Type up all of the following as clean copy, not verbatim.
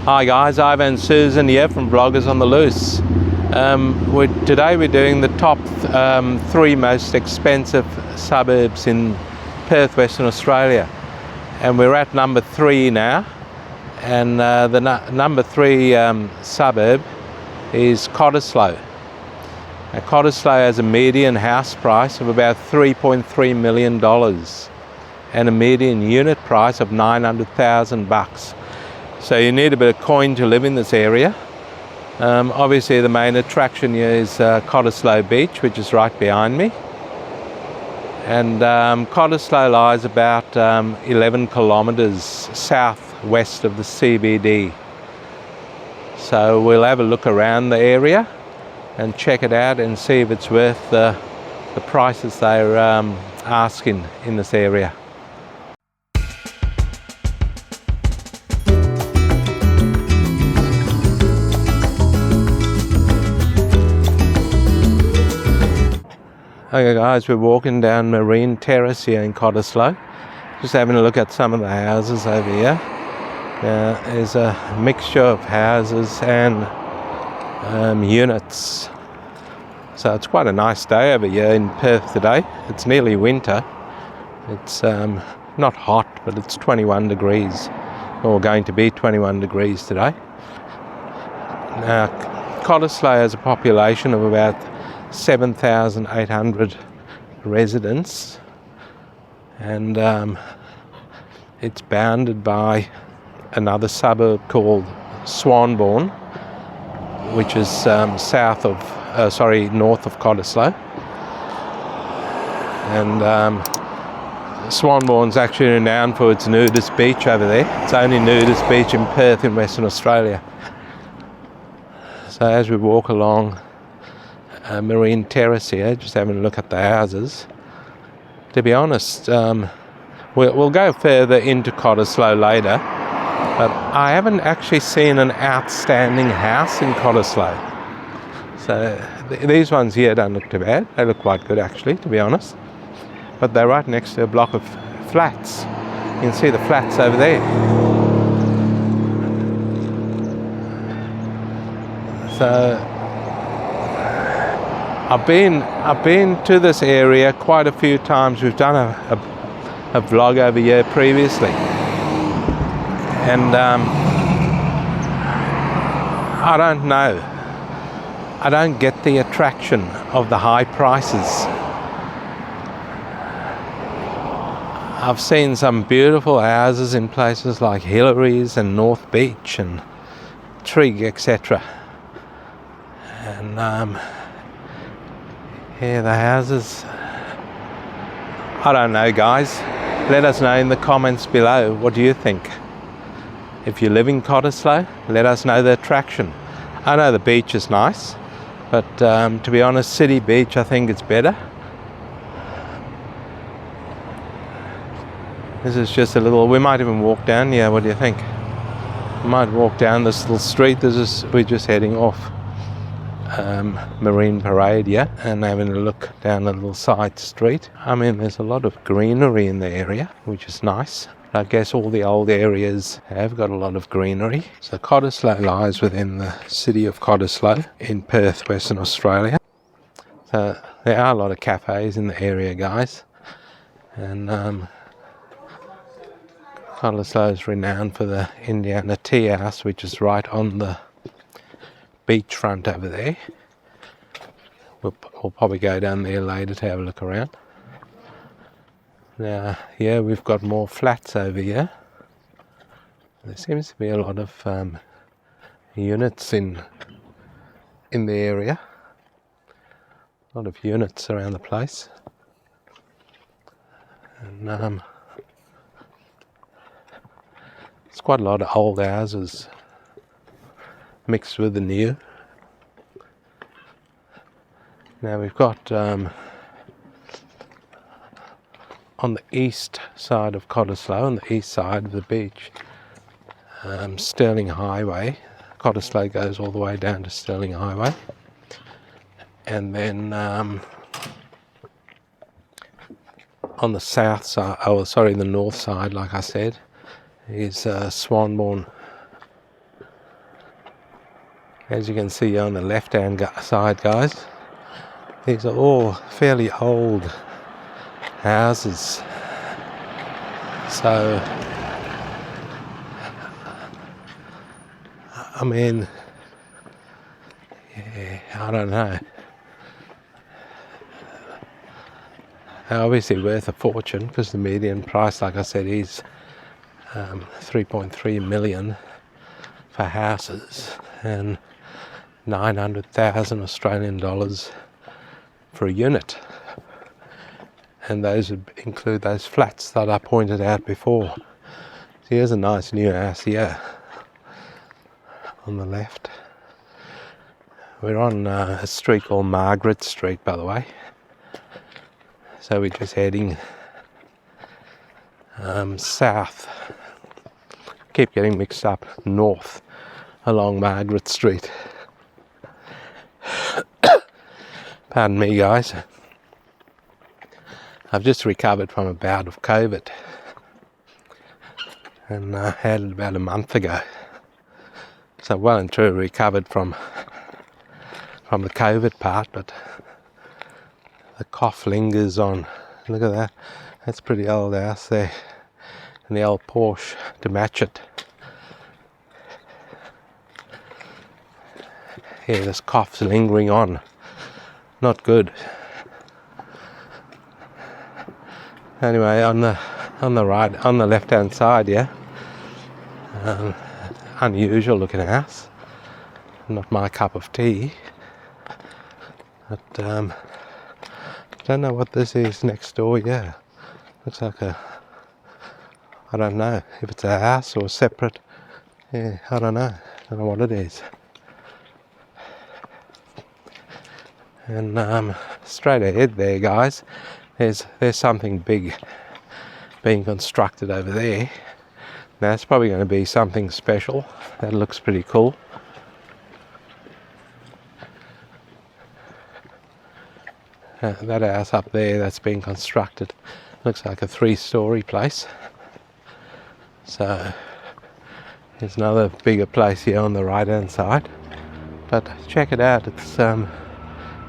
Hi guys, Ivan and Susan here from Vloggers on the Loose. Today we're doing the top 3 most expensive suburbs in Perth, Western Australia. And we're at number 3 now. And the number 3 suburb is Cottesloe. Now, Cottesloe has a median house price of about $3.3 million and a median unit price of $900,000. So you need a bit of coin to live in this area. Obviously the main attraction here is Cottesloe Beach, which is right behind me. And Cottesloe lies about 11 kilometres southwest of the CBD. So we'll have a look around the area and check it out and see if it's worth the prices they're asking in this area. Okay guys, we're walking down Marine Terrace here in Cottesloe. Just having a look at some of the houses over here. There's a mixture of houses and units. So it's quite a nice day over here in Perth today. It's nearly winter. It's not hot, but it's 21 degrees, or going to be 21 degrees today. Now, Cottesloe has a population of about 7,800 residents, and it's bounded by another suburb called Swanbourne, which is north of Cottesloe. And Swanbourne's actually renowned for its nudist beach over there. It's the only nudist beach in Perth in Western Australia. So as we walk along Marine Terrace here, just having a look at the houses. To be honest, we'll go further into Cottesloe later, but I haven't actually seen an outstanding house in Cottesloe. So these ones here don't look too bad. They look quite good actually, to be honest. But they're right next to a block of flats. You can see the flats over there. So I've been to this area quite a few times. We've done a vlog over here previously, and I don't know. I don't get the attraction of the high prices. I've seen some beautiful houses in places like Hillary's and North Beach and Trigg, etc. And yeah, the houses, I don't know guys. Let us know in the comments below. What do you think? If you live in Cottesloe, let us know the attraction. I know the beach is nice, but to be honest, City Beach I think it's better. This is just a little, we might even walk down here. What do you think? We might walk down this little street. We're just heading off Marine Parade, yeah, and having a look down a little side street. I mean, there's a lot of greenery in the area, which is nice. I guess all the old areas have got a lot of greenery. So Cottesloe lies within the city of Cottesloe in Perth, Western Australia. So there are a lot of cafes in the area, guys, and Cottesloe is renowned for the Indiana Tea House, which is right on the beachfront over there. We'll probably go down there later to have a look around. Now, yeah, we've got more flats over here. There seems to be a lot of units in the area. A lot of units around the place. And it's quite a lot of old houses mixed with the new. Now we've got on the east side of Cottesloe, on the east side of the beach, Stirling Highway. Cottesloe goes all the way down to Stirling Highway, and then on the south side, the north side, like I said, is Swanbourne As you can see on the left hand side, guys, these are all fairly old houses. So I mean, yeah, I don't know. They're obviously worth a fortune because the median price, like I said, is 3.3 million for houses and 900,000 Australian dollars for a unit. And those would include those flats that I pointed out before. So here's a nice new house here on the left. We're on a street called Margaret Street, by the way. So we're just heading south. Keep getting mixed up north along Margaret Street. Pardon me, guys. I've just recovered from a bout of COVID, and I had it about a month ago. So well and truly recovered from the COVID part, but the cough lingers on. Look at that. That's a pretty old house there, and the old Porsche to match it. Yeah, this cough's lingering on. Not good. Anyway, on the right, on the left-hand side, yeah, unusual looking house. Not my cup of tea. But I don't know what this is next door. Yeah, looks like I don't know if it's a house or separate. Yeah, I don't know what it is. And straight ahead there, guys, there's something big being constructed over there. Now it's probably going to be something special. That looks pretty cool. That house up there that's being constructed looks like a 3-story place. So there's another bigger place here on the right hand side. But check it out, it's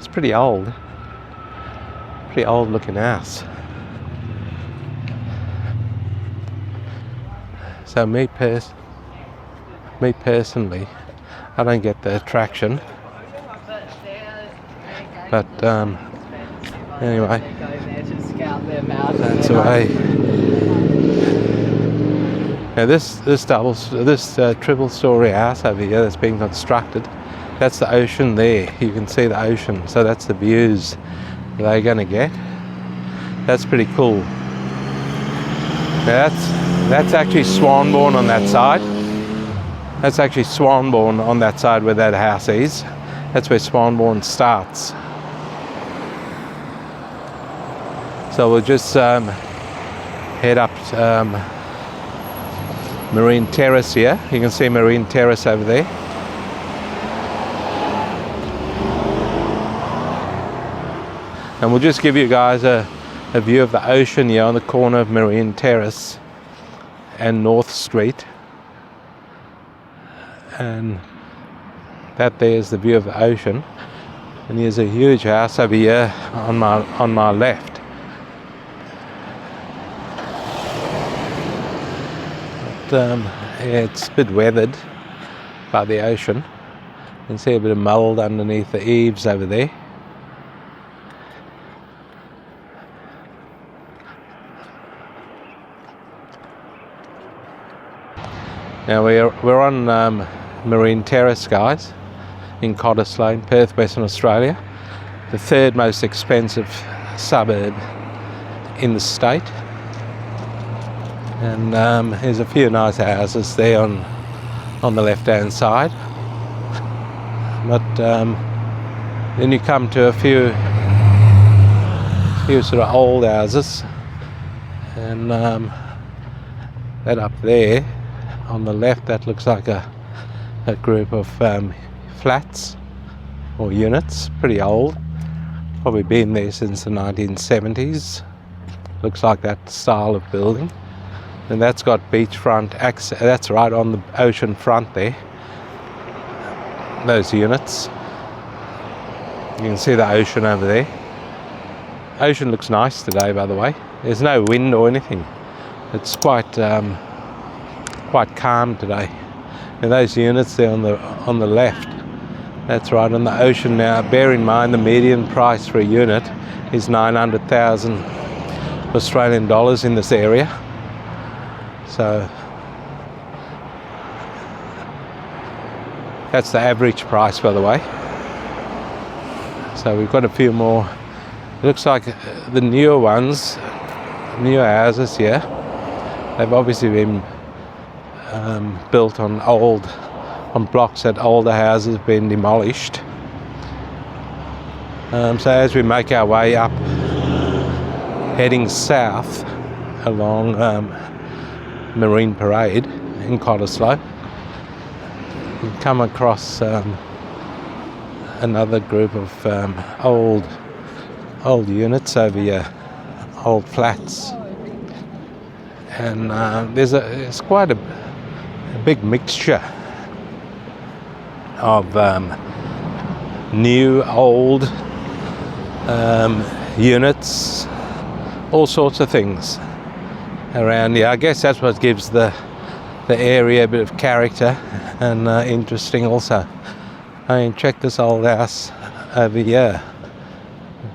pretty old. Pretty old looking house. So me personally, I don't get the attraction. But anyway, that's the way. Now this triple story house over here that's being constructed, that's the ocean there. You can see the ocean, so that's the views they're going to get. That's pretty cool. Now that's actually Swanbourne on that side. That's actually Swanbourne on that side where that house is. That's where Swanbourne starts. So we'll just head up Marine Terrace here. You can see Marine Terrace over there. And we'll just give you guys a view of the ocean here on the corner of Marine Terrace and North Street. And that there's the view of the ocean. And here's a huge house over here on my left. But yeah, it's a bit weathered by the ocean. You can see a bit of mould underneath the eaves over there. Now we're on Marine Terrace, guys, in Coddice Lane, Perth, Western Australia, the third most expensive suburb in the state. And there's a few nice houses there on the left-hand side, but then you come to a few sort of old houses, and that up there on the left, that looks like a group of flats or units, pretty old, probably been there since the 1970s. Looks like that style of building. And that's got beachfront access. That's right on the ocean front there. those units. You can see the ocean over there. Ocean looks nice today, by the way. There's no wind or anything. It's quite calm today. And those units there on the left, that's right on the ocean. Now, bear in mind the median price for a unit is 900,000 Australian dollars in this area. So that's the average price, by the way. So we've got a few more. It looks like the newer ones, newer houses here, they've obviously been built on blocks that older houses have been demolished. So as we make our way up, heading south along Marine Parade in Cottesloe, we come across another group of old units over here, old flats, and it's quite a big mixture of new, old units, all sorts of things around here. I guess that's what gives the area a bit of character and interesting also. I mean, check this old house over here.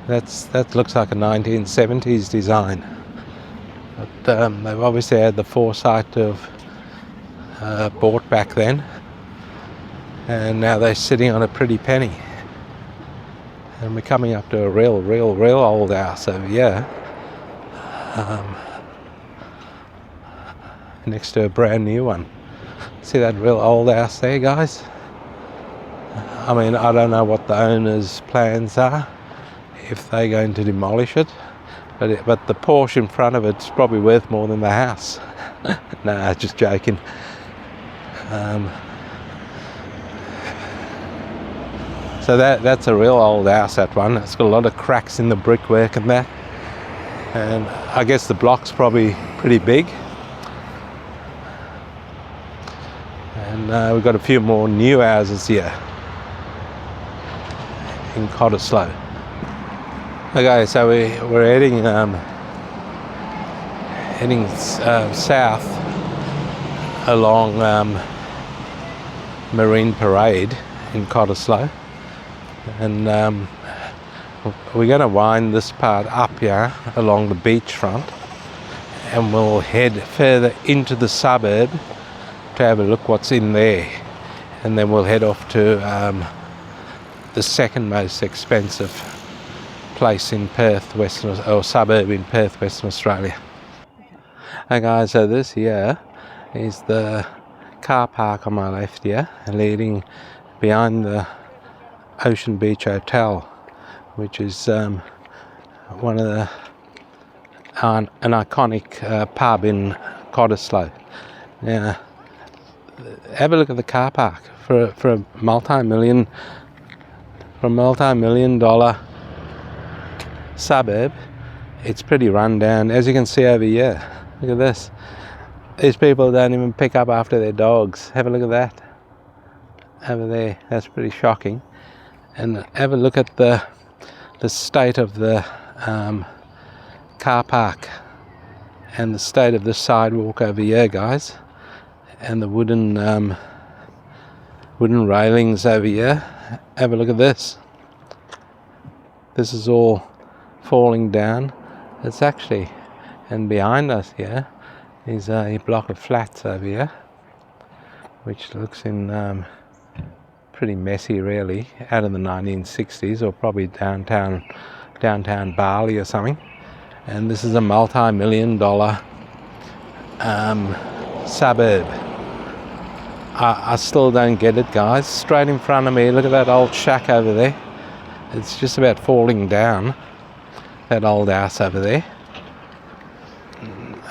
That looks like a 1970s design. But they've obviously had the foresight to have bought back then, and now they're sitting on a pretty penny. And we're coming up to a real old house over here, next to a brand new one. See that real old house there, guys? I mean, I don't know what the owner's plans are, if they're going to demolish it, but the Porsche in front of it's probably worth more than the house. Nah, just joking. So that's a real old house, that one. It's got a lot of cracks in the brickwork and that, and I guess the block's probably pretty big. And we've got a few more new houses here in Cottesloe. Okay, so we're heading south along Marine Parade in Cottesloe, and we're going to wind this part up here along the beachfront, and we'll head further into the suburb to have a look what's in there, and then we'll head off to the second most expensive place in Perth, or suburb in Perth, Western Australia. Okay guys, so this here is the car park on my left here, leading behind the Ocean Beach Hotel, which is one of the an iconic pub in Cottesloe. Now, have a look at the car park for a multi-million dollar suburb. It's pretty run down, as you can see over here. Look at this. These people don't even pick up after their dogs. Have a look at that over there. That's pretty shocking. And have a look at the state of the car park and the state of the sidewalk over here, guys, and the wooden railings over here. Have a look at this. This is all falling down. It's actually, and behind us here is a block of flats over here, which looks in pretty messy, really, out of the 1960s, or probably downtown Bali or something. And this is a multi-million dollar suburb. I still don't get it, guys. Straight in front of me, look at that old shack over there. It's just about falling down, that old house over there.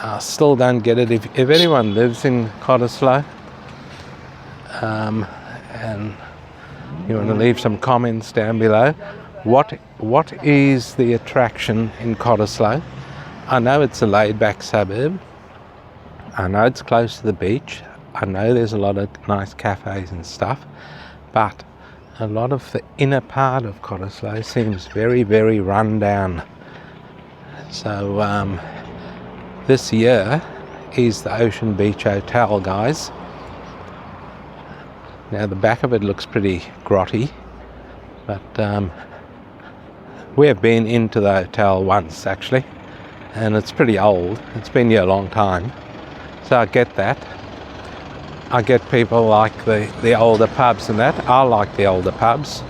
I still don't get it. If anyone lives in Cottesloe, and you want to leave some comments down below, what is the attraction in Cottesloe? I know it's a laid-back suburb. I know it's close to the beach. I know there's a lot of nice cafes and stuff, but a lot of the inner part of Cottesloe seems very, very run down. So this year is the Ocean Beach Hotel, guys. Now the back of it looks pretty grotty, but we have been into the hotel once actually, and it's pretty old. It's been here a long time, so I get that. I get people like the older pubs and that. I like the older pubs,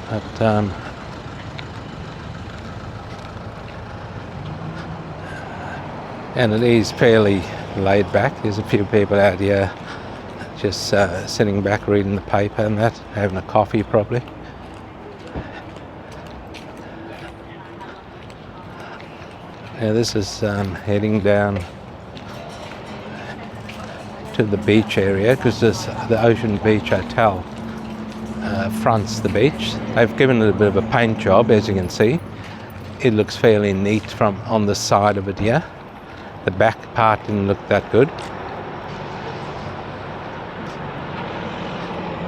but and it is fairly laid back. There's a few people out here just sitting back reading the paper and that, having a coffee probably. Now this is heading down to the beach area, because the Ocean Beach Hotel fronts the beach. They've given it a bit of a paint job, as you can see. It looks fairly neat from on the side of it here. The back part didn't look that good.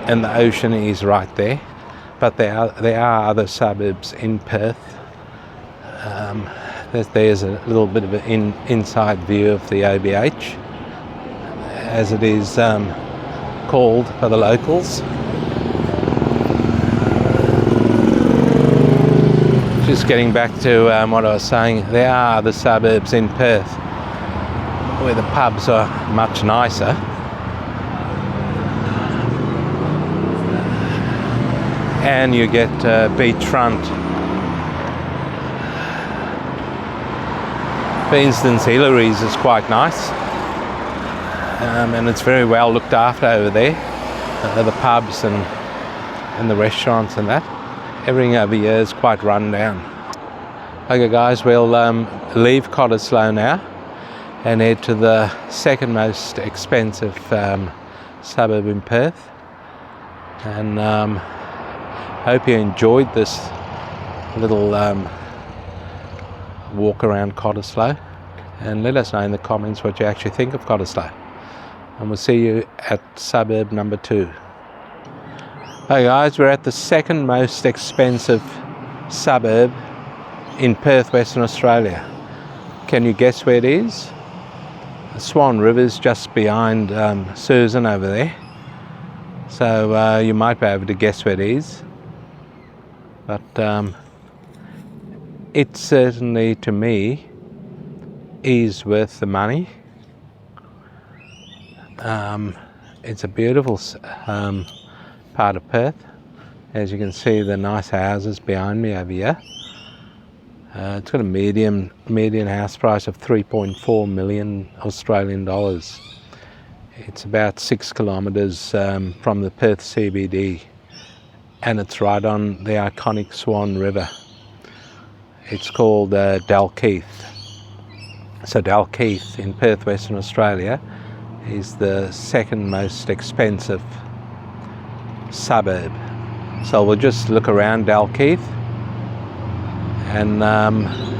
And the ocean is right there. But there are other suburbs in Perth. There's a little bit of an inside view of the OBH, as it is called by the locals. Just getting back to what I was saying, there are the suburbs in Perth where the pubs are much nicer. And you get beachfront. For instance, Hillary's is quite nice. And it's very well looked after over there. The pubs and the restaurants and that. Everything over here is quite run down. Okay guys, we'll leave Cottesloe now and head to the second most expensive suburb in Perth. And hope you enjoyed this little walk around Cottesloe. And let us know in the comments what you actually think of Cottesloe. And we'll see you at suburb number 2. Hey guys, we're at the second most expensive suburb in Perth, Western Australia. Can you guess where it is? The Swan River's just behind Susan over there. So you might be able to guess where it is. But it certainly, to me, is worth the money. It's a beautiful part of Perth. As you can see, the nice houses behind me over here. It's got a median house price of 3.4 million Australian dollars. It's about 6 kilometres from the Perth CBD, and it's right on the iconic Swan River. It's called Dalkeith. So Dalkeith in Perth, Western Australia, is the second most expensive suburb. So we'll just look around Dalkeith, and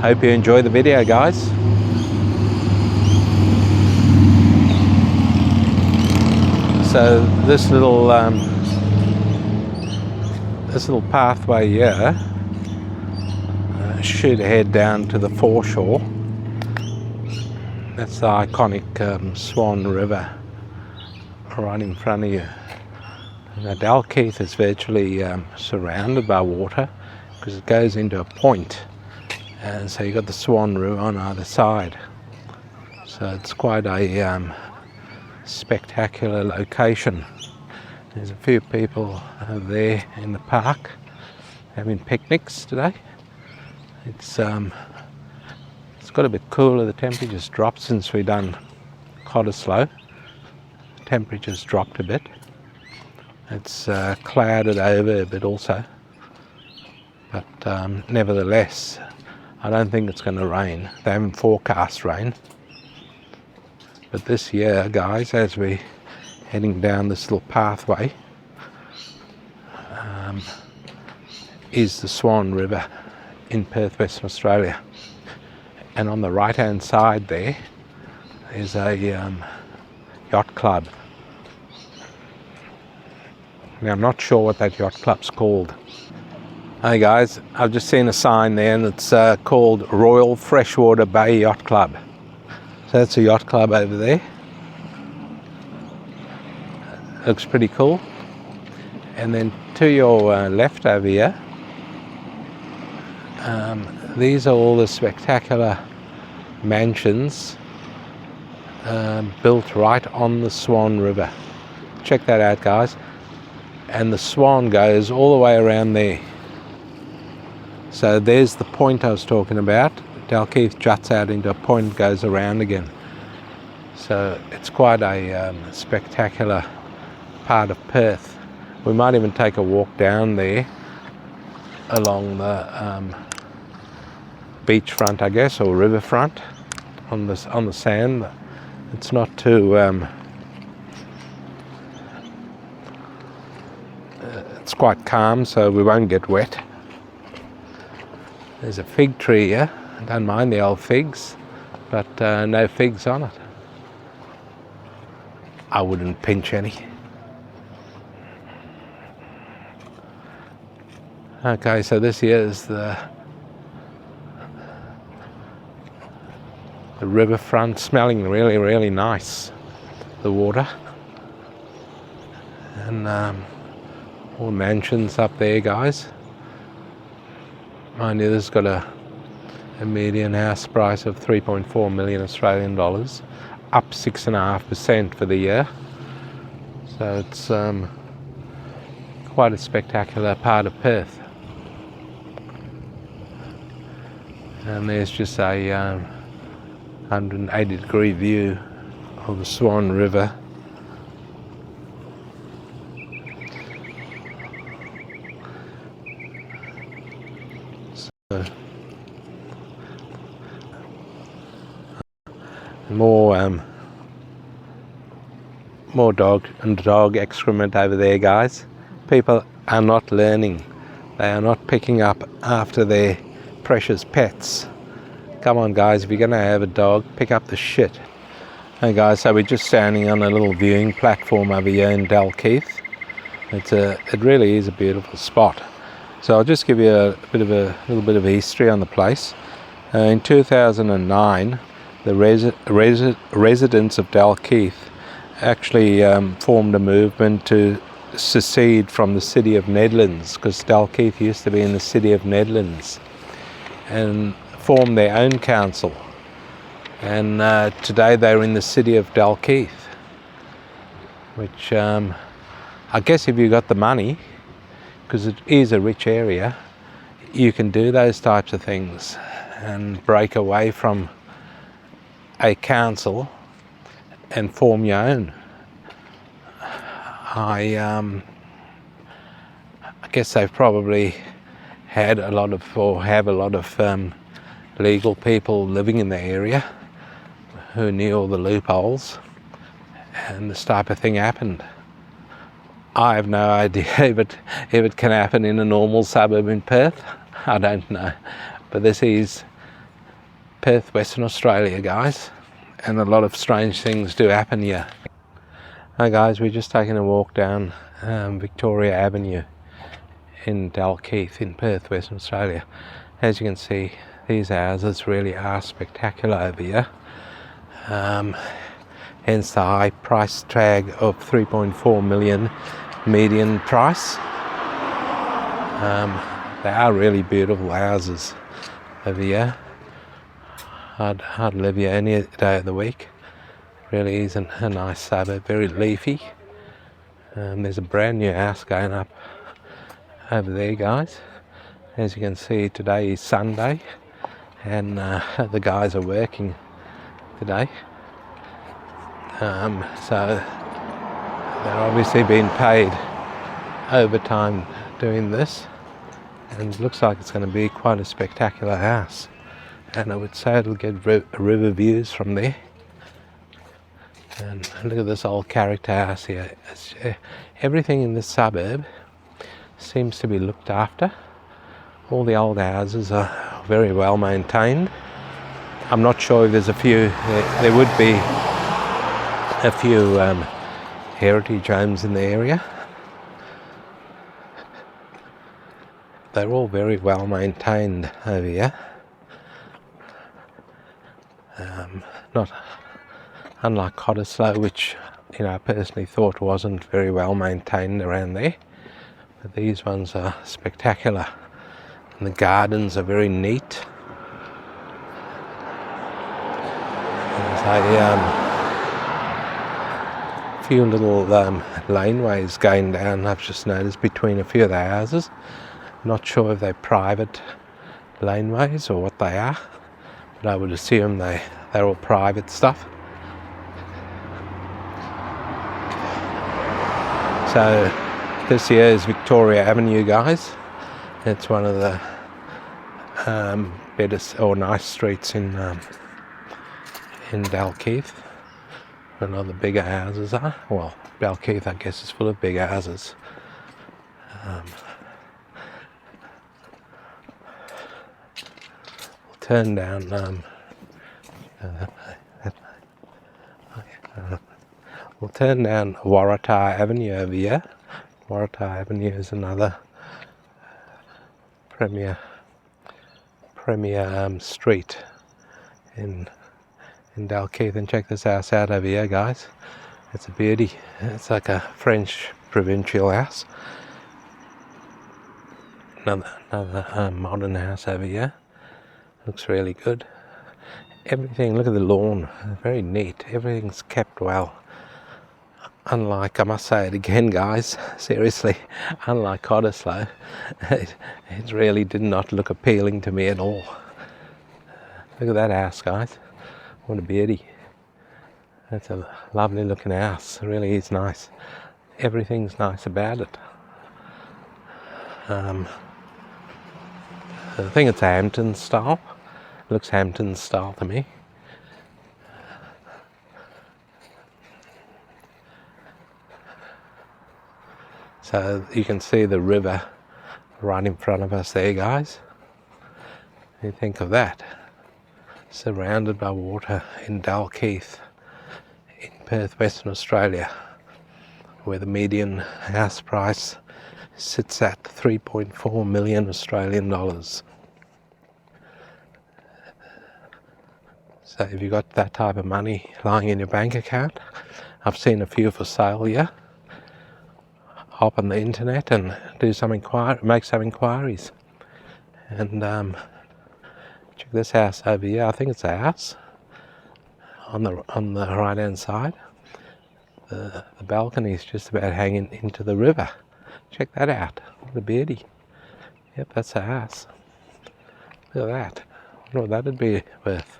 hope you enjoy the video, guys. So this little pathway here should head down to the foreshore. That's the iconic Swan River right in front of you. Now Dalkeith is virtually surrounded by water because it goes into a point, and so you've got the Swan River on either side. So it's quite a spectacular location. There's a few people over there in the park having picnics today. It's got a bit cooler. The temperature's dropped since we've done Cottesloe. The temperature's dropped a bit. It's clouded over a bit also, but nevertheless, I don't think it's going to rain. They haven't forecast rain. But this year, guys, as we're heading down this little pathway, is the Swan River in Perth, Western Australia. And on the right hand side there is a yacht club. Now, I'm not sure what that yacht club's called. Hey guys, I've just seen a sign there and it's called Royal Freshwater Bay Yacht Club. So that's a yacht club over there. Looks pretty cool. And then to your left over here, these are all the spectacular mansions built right on the Swan River. Check that out, guys. And the Swan goes all the way around there. So there's the point I was talking about. Dalkeith juts out into a point, goes around again. So it's quite a spectacular part of Perth. We might even take a walk down there along the beachfront, I guess, or riverfront on the sand. It's not too it's quite calm, so we won't get wet. There's a fig tree here. I don't mind the old figs, but no figs on it. I wouldn't pinch any. Okay, so this here is the riverfront, smelling really, really nice, the water. And all mansions up there, guys. Mind you, this has got a median house price of 3.4 million Australian dollars, up 6.5% for the year. So it's quite a spectacular part of Perth. And there's just a 180-degree view of the Swan River. So, more dog excrement over there, guys. People are not learning. They are not picking up after their precious pets. Come on, guys, if you're going to have a dog, pick up the shit. Hey guys, so we're just standing on a little viewing platform over here in Dalkeith. It really is a beautiful spot. So I'll just give you a little bit of history on the place. In 2009, the residents of Dalkeith actually formed a movement to secede from the city of Nedlands, because Dalkeith used to be in the city of Nedlands, and formed their own council. And today they're in the city of Dalkeith, which I guess if you got the money, because it is a rich area, you can do those types of things and break away from a council and form your own. I guess they've probably had a lot of, or have a lot of legal people living in the area who knew all the loopholes, and this type of thing happened. I have no idea if it can happen in a normal suburb in Perth. I don't know. But this is Perth, Western Australia, guys. And a lot of strange things do happen here. Hi guys, we're just taking a walk down Victoria Avenue in Dalkeith in Perth, Western Australia. As you can see, these houses really are spectacular over here. Hence the high price tag of 3.4 million median price. They are really beautiful houses over here. I'd live here any day of the week. Really is a nice suburb, very leafy. There's a brand new house going up over there, guys. As you can see, today is Sunday, and the guys are working today. So they're obviously being paid overtime doing this, and it looks like it's going to be quite a spectacular house. And I would say it'll get river views from there. And look at this old character house here. Everything in this suburb seems to be looked after. All the old houses are very well maintained. I'm not sure if there's a few, there would be a few heritage homes in the area. they're all very well maintained over here. Not unlike Cottesloe, which I personally thought wasn't very well maintained around there, but these ones are spectacular, and the gardens are very neat. There's a few little laneways going down, I've just noticed, between a few of the houses. Not sure if they're private laneways or what they are, but I would assume they're all private stuff. So this here is Victoria Avenue, guys. It's one of the better or nice streets in Dalkeith. Where a lot of the bigger houses are. Well, Dalkeith, I guess, is full of big houses. We'll turn down. We'll turn down Waratah Avenue over here. Waratah Avenue is another premier street in Dalkeith, and check this house out over here, guys. It's a beauty. It's like a French provincial house. Another modern house over here. Looks really good. Everything, look at the lawn, very neat. Everything's kept well. Unlike, I must say it again, guys, seriously, unlike Cottesloe, it really did not look appealing to me at all. Look at that house, guys. What a beauty. That's a lovely looking house. It really is nice. Everything's nice about it. I think it's a Hampton style. It looks Hampton style to me. So you can see the river right in front of us there, guys. What do you think of that? Surrounded by water in Dalkeith, in Perth, Western Australia, where the median house price sits at 3.4 million Australian dollars. So if you've got that type of money lying in your bank account, I've seen a few for sale here. Hop on the internet and do some make some inquiries. And check this house over here. I think it's a house on the right hand side. The balcony is just about hanging into the river. Check that out. What a beauty. Yep, that's a house. Look at that. I wonder what that'd be worth.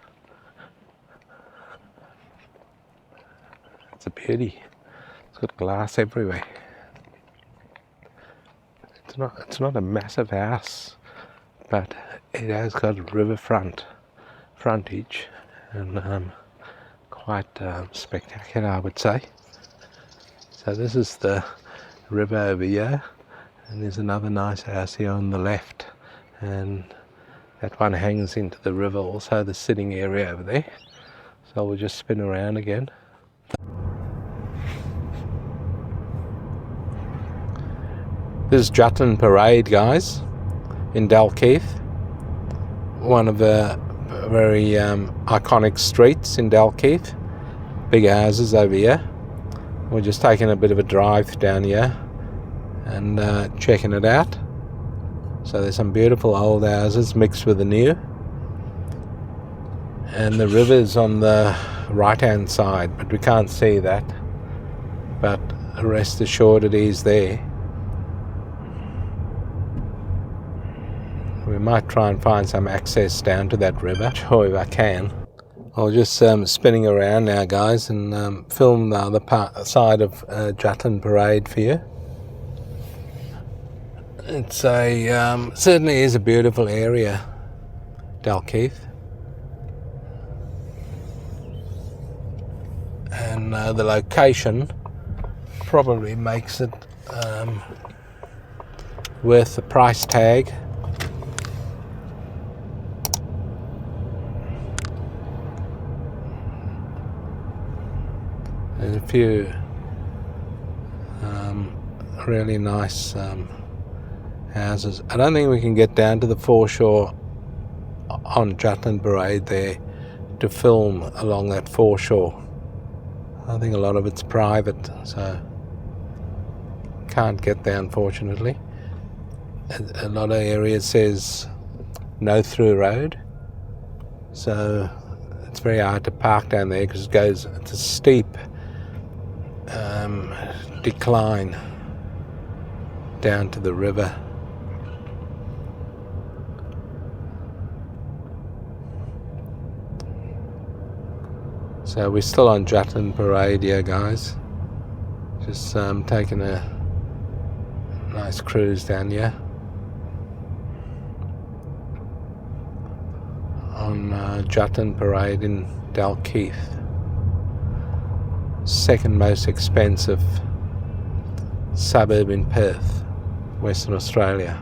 It's a beauty. It's got glass everywhere. It's not a massive house, but it has got riverfront frontage, and quite spectacular, I would say. So this is the river over here, and there's another nice house here on the left, and that one hangs into the river, also the sitting area over there. So we'll just spin around again. This is Jutland Parade, guys, in Dalkeith. One of the very iconic streets in Dalkeith. Big houses over here. We're just taking a bit of a drive down here and checking it out. So there's some beautiful old houses mixed with the new. And the river's on the right hand side, but we can't see that. But rest assured it is there. We might try and find some access down to that river. Sure, if I can. I'll just spinning around now, guys, and film the other side of Jutland Parade for you. It's certainly is a beautiful area, Dalkeith, and the location probably makes it worth the price tag. There's a few really nice houses. I don't think we can get down to the foreshore on Jutland Parade there to film along that foreshore. I think a lot of it's private, so can't get there unfortunately. A lot of areas says no through road, so it's very hard to park down there because it's a steep decline down to the river. So we're still on Jutland Parade here, guys. Just taking a nice cruise down here on Jutland Parade in Dalkeith. Second most expensive suburb in Perth, Western Australia.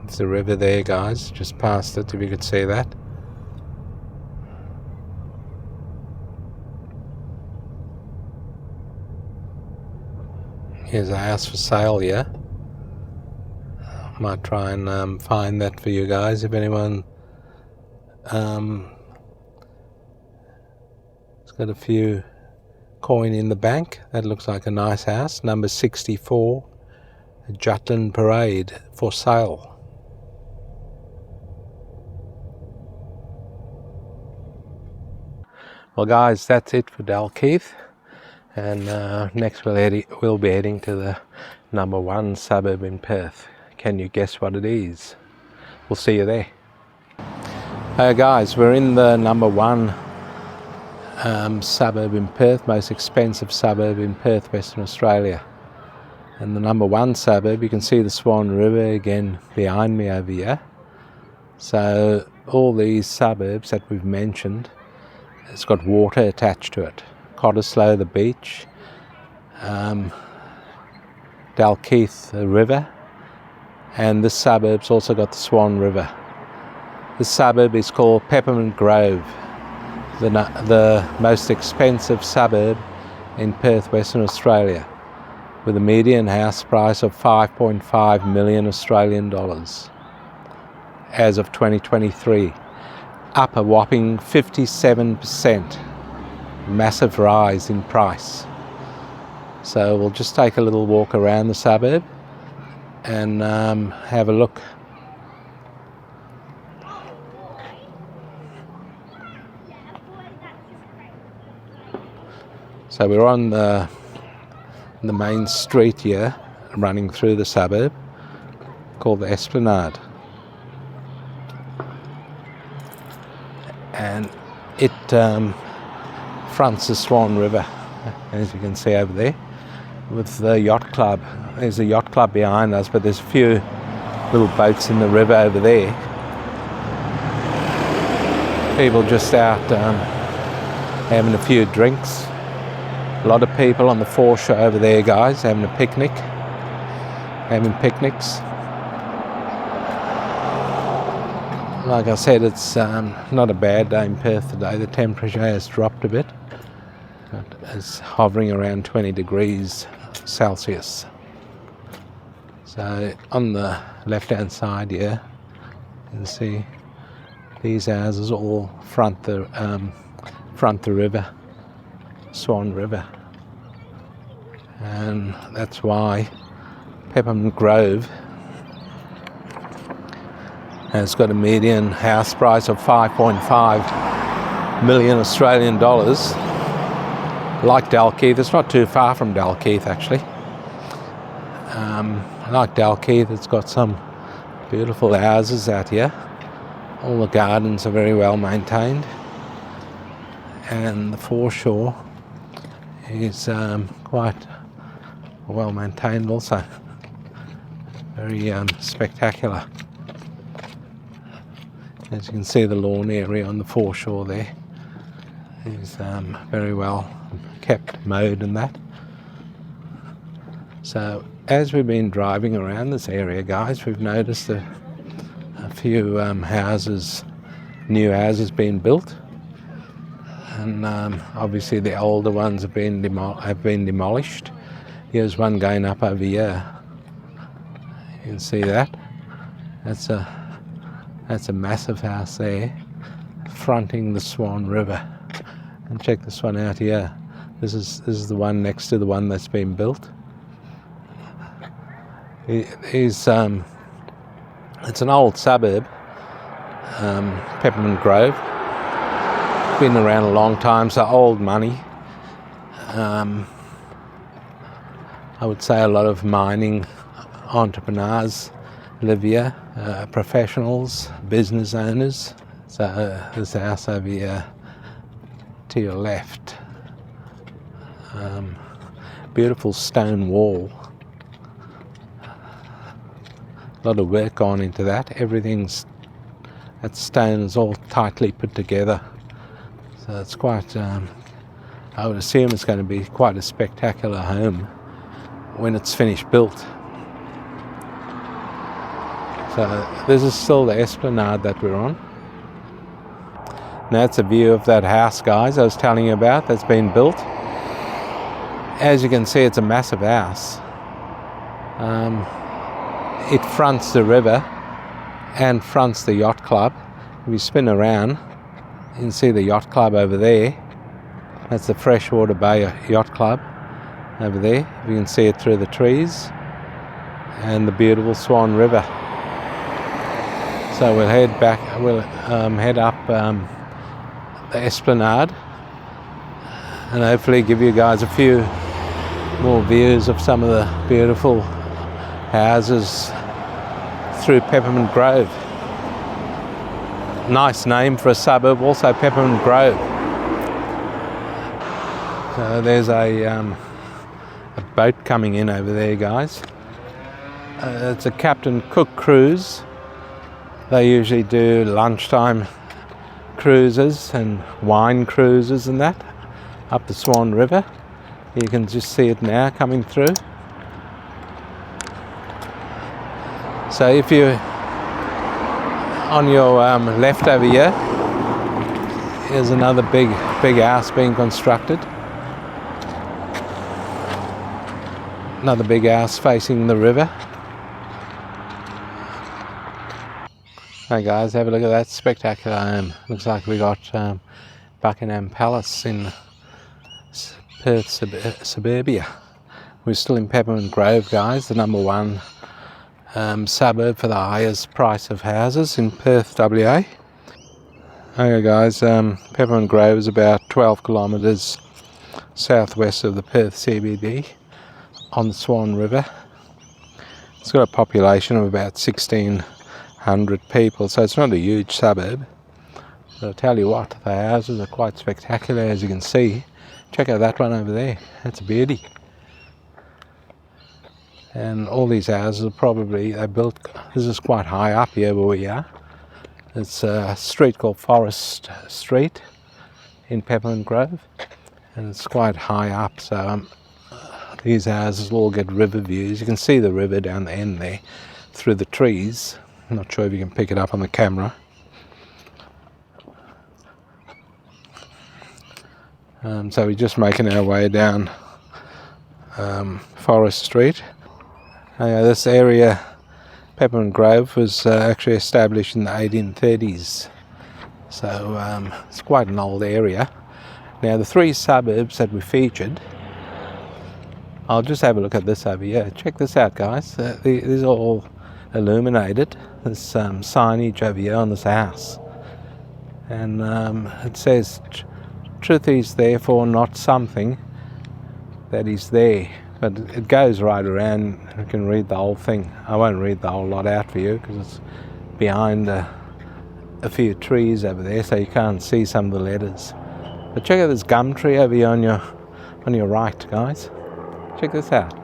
There's a river there, guys, just past it, if you could see that. Here's a house for sale here. Might try and find that for you guys if anyone has got a few coin in the bank. That looks like a nice house. Number 64, Jutland Parade, for sale. Well guys, that's it for Dalkeith, and next we'll be heading to the number 1 suburb in Perth. Can you guess what it is? We'll see you there. Hey guys, we're in the number 1 suburb in Perth, most expensive suburb in Perth, Western Australia. And the number 1 suburb, you can see the Swan River again behind me over here. So all these suburbs that we've mentioned, it's got water attached to it. Cottesloe, the beach, Dalkeith, the river, and this suburb's also got the Swan River. This suburb is called Peppermint Grove, the most expensive suburb in Perth, Western Australia, with a median house price of 5.5 million Australian dollars as of 2023. Up a whopping 57%, massive rise in price. So we'll just take a little walk around the suburb and have a look. So we're on the main street here, running through the suburb, called the Esplanade. And it fronts the Swan River, as you can see over there, with the yacht club. There's a yacht club behind us, but there's a few little boats in the river over there. People just out having a few drinks. A lot of people on the foreshore over there, guys, having picnics. Like I said, it's not a bad day in Perth today. The temperature has dropped a bit. It's hovering around 20 degrees Celsius. So on the left-hand side here, you can see these houses all front the river, Swan River, and that's why Peppermint Grove has got a median house price of 5.5 million Australian dollars. Like Dalkeith, it's not too far from Dalkeith actually. Like Dalkeith, it's got some beautiful houses out here. All the gardens are very well maintained, and the foreshore is quite well maintained also. Very spectacular. As you can see, the lawn area on the foreshore there is very well kept, mowed and that. So As we've been driving around this area, guys, we've noticed a few houses, new houses being built, and obviously the older ones have been demolished. Here's one going up over here. You can see that. That's a massive house there, fronting the Swan River. And check this one out here. This is the one next to the one that's been built. It's an old suburb, Peppermint Grove. Been around a long time, so old money. I would say a lot of mining entrepreneurs live here, professionals, business owners. So this house over here to your left, beautiful stone wall. A lot of work gone into that. That stone is all tightly put together. So it's quite, I would assume it's going to be quite a spectacular home when it's finished built. So this is still the esplanade that we're on. Now that's a view of that house, guys, I was telling you about, that's been built. As you can see, it's a massive house. It fronts the river and fronts the yacht club. If you spin around, you can see the yacht club over there. That's the Freshwater Bay Yacht Club over there. You can see it through the trees, and the beautiful Swan River. So we'll head back, head up the esplanade, and hopefully give you guys a few more views of some of the beautiful houses through Peppermint Grove. Nice name for a suburb, also Peppermint Grove. So there's a boat coming in over there, guys. It's a Captain Cook cruise. They usually do lunchtime cruises and wine cruises and that up the Swan River. You can just see it now coming through. So if you on your left over here, here's another big house being constructed. Another big house facing the river. Hey guys, have a look at that spectacular home. Looks like we got Buckingham Palace in Perth suburbia. We're still in Peppermint Grove, guys, the number one suburb for the highest price of houses in Perth, WA. Okay guys, Peppermint Grove is about 12 kilometres southwest of the Perth CBD on the Swan River. It's got a population of about 1,600 people, so it's not a huge suburb. But I'll tell you what, the houses are quite spectacular, as you can see. Check out that one over there, that's a beauty. And all these houses are probably, this is quite high up here where we are. It's a street called Forest Street in Peppermint Grove, and it's quite high up, so these houses all get river views. You can see the river down the end there through the trees. I'm not sure if you can pick it up on the camera. So we're just making our way down Forest Street. This area, Peppermint Grove, was actually established in the 1830s. So it's quite an old area. Now the three suburbs that we featured, I'll just have a look at this over here. Check this out, guys. These are all illuminated. There's some signage over here on this house. And it says, truth is therefore not something that is there. But it goes right around. You can read the whole thing. I won't read the whole lot out for you because it's behind a few trees over there, so you can't see some of the letters. But check out this gum tree over here on your right, guys. Check this out.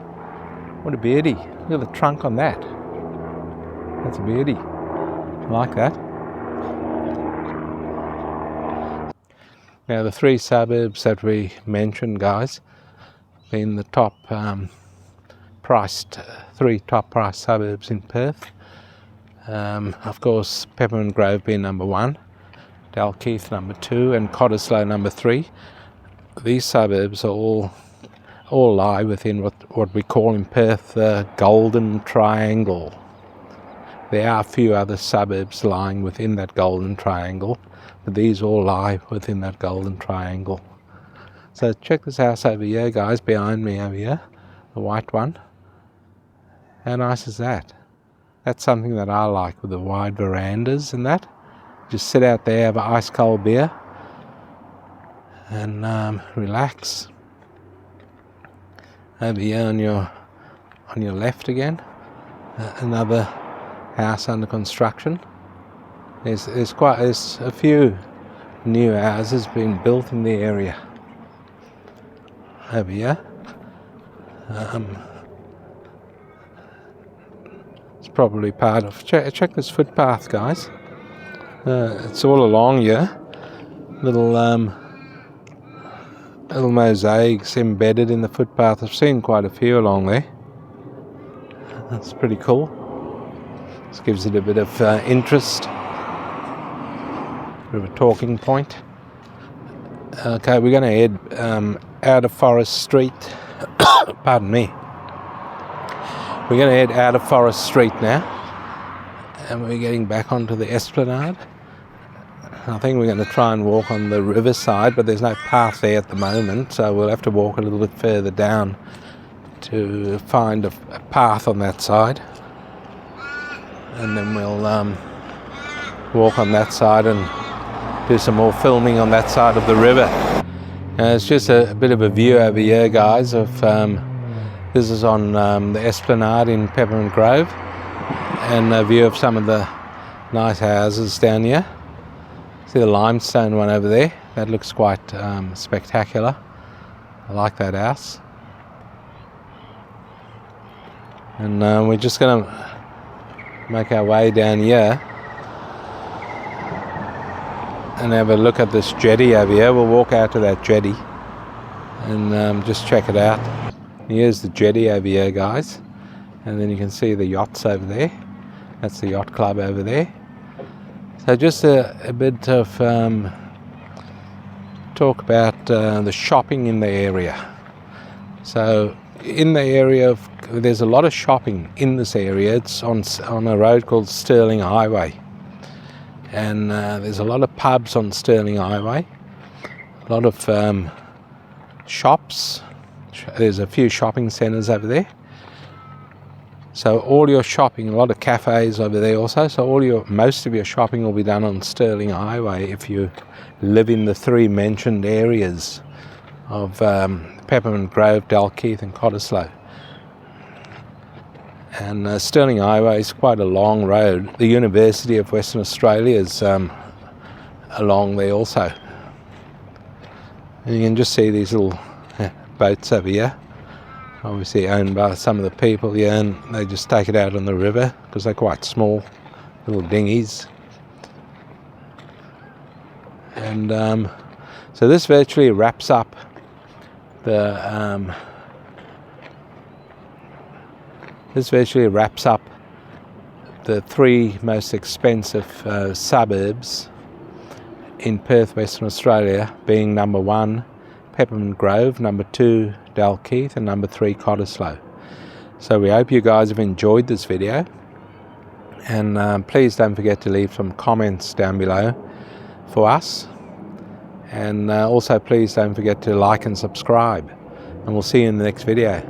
What a beauty. Look at the trunk on that. That's a beauty. I like that. Now the three suburbs that we mentioned, guys, being the top three top priced suburbs in Perth. Of course, Peppermint Grove being number 1, Dalkeith number 2, and Cottesloe number 3. These suburbs are all lie within what we call in Perth the Golden Triangle. There are a few other suburbs lying within that Golden Triangle, but these all lie within that Golden Triangle. So check this house over here, guys, behind me over here, the white one. How nice is that? That's something that I like, with the wide verandas and that. Just sit out there, have an ice cold beer, and relax. Over here on your left again, another house under construction. There's a few new houses being built in the area. Over here, it's probably part of. Check this footpath, guys. It's all along here. Little mosaics embedded in the footpath. I've seen quite a few along there. That's pretty cool. This gives it a bit of interest, bit of a talking point. Okay, we're going to head out of Forest Street. Pardon me. We're going to head out of Forest Street now, and we're getting back onto the esplanade. I think we're going to try and walk on the riverside, but there's no path there at the moment, so we'll have to walk a little bit further down to find a path on that side, and then we'll walk on that side and do some more filming on that side of the river. It's just a bit of a view over here, guys, of this is on the esplanade in Peppermint Grove, and a view of some of the nice houses down here. See the limestone one over there? That looks quite spectacular. I like that house. And we're just going to make our way down here and have a look at this jetty over here. We'll walk out to that jetty and just check it out. Here's the jetty over here, guys. And then you can see the yachts over there. That's the yacht club over there. So just a bit of talk about the shopping in the area. So in the area, there's a lot of shopping in this area. It's on a road called Stirling Highway. And there's a lot of pubs on Stirling Highway. A lot of shops. There's a few shopping centres over there. So all your shopping, a lot of cafes over there also. So most of your shopping will be done on Stirling Highway if you live in the 3 mentioned areas of Peppermint Grove, Dalkeith and Cottesloe. And Stirling Highway is quite a long road. The University of Western Australia is along there also. And you can just see these little boats over here. Obviously owned by some of the people here, and they just take it out on the river because they're quite small, little dinghies. And so this virtually wraps up the this virtually wraps up the 3 most expensive suburbs in Perth, Western Australia, being number 1 Peppermint Grove, number 2 Dalkeith, and number 3 Cottesloe. So we hope you guys have enjoyed this video, and please don't forget to leave some comments down below for us, and also please don't forget to like and subscribe, and we'll see you in the next video.